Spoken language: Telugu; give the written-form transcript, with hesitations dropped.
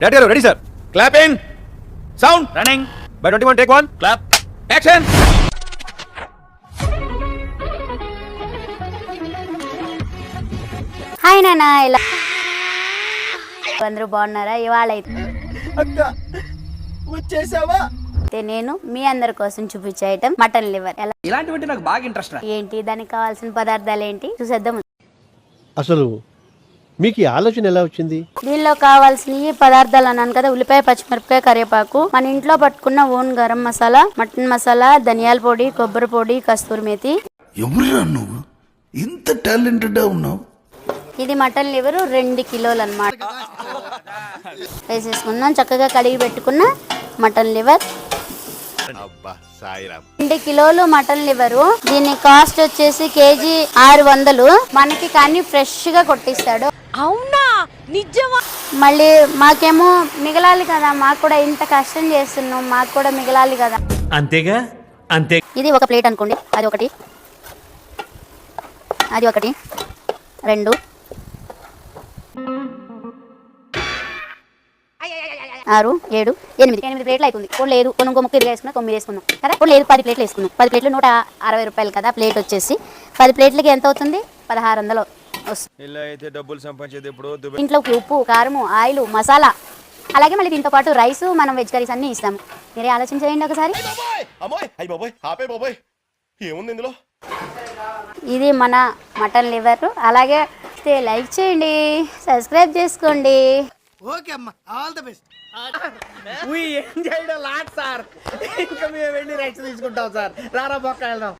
Ready, sir. Clap in. Sound. Running. By 21, take one. Clap. Action. Hi నాన్న, ఇలా అందరూ బాగున్నారా? ఇవాళ అక్క వచ్చేసావా? అయితే నేను మీ అందరి కోసం చూపించే ఐటమ్ మటన్ లివర్. ఎలా ఇలాంటివంటే నాకు బాగా ఇంట్రెస్ట్ రా. ఏంటి, దానికి కావాల్సిన పదార్థాలు ఏంటి చూసేద్దాం. అసలు మీకు ఈ ఆలోచన ఎలా వచ్చింది? దీనిలో కావాల్సిన పదార్థాలు అన్నాను కదా, ఉల్లిపాయ, పచ్చిమిరపకాయ, కరివేపాకు, మన ఇంట్లో పట్టుకున్న ఓన్ గరం మసాలా, మటన్ మసాలా, ధనియాల పొడి, కొబ్బరి పొడి, కస్తూరి మేతి. ఎవరురా నువ్వు ఇంత టాలెంటెడ్ ఉన్నావు? ఇది మటన్ లివర్ 2 కిలోలు అన్నమాట. వేసేసుకుందాం. చక్కగా కడిగి పెట్టుకున్న మటన్ లివర్ 2 కిలోలు మటన్ లివరు. దీని కాస్ట్ వచ్చేసి కేజీ 600. మనకి కానీ ఫ్రెష్ గా కొట్టిస్తాడు. అవునా, నిజమా? మళ్ళీ మాకేమో మిగలాలి కదా, మాకు కూడా ఇంత కష్టం చేస్తున్నాం, మాకు కూడా మిగలాలి కదా. అంతేగా అంతే. ఇది ఒక ప్లేట్ అనుకోండి. అది ఒకటి, 2, 6, 7, 8 ప్లేట్లు అవుతుంది. లేదు ఇంకో ముక్క ఇరవై వేసుకున్నా 9 వేసుకున్నాం కదా. లేదు 10 ప్లేట్లు వేసుకున్నాం. 10 ప్లేట్లు 160 రూపాయలు కదా ప్లేట్ వచ్చేసి. 10 ప్లేట్లకి ఎంత అవుతుంది? 1600 వస్తుంది. ఇంట్లోకి ఉప్పు, కారము, ఆయిల్, మసాలా, అలాగే మళ్ళీ దీంతో పాటు రైస్, మనం వెజ్ కర్రీస్ అన్ని ఇస్తాము. మీరే ఆలోచన చేయండి ఒకసారి. ఇది మన మటన్ లివర్. అలాగే లైక్ చేయండి, సబ్స్క్రైబ్ చేసుకోండి. ఓకే అమ్మా, all the best. Enjoy lot sir. ఇంకా మేము వెళ్ళి రైట్స్ తీసుకుంటాం సార్. రారా బొక్క వెళ్దాం.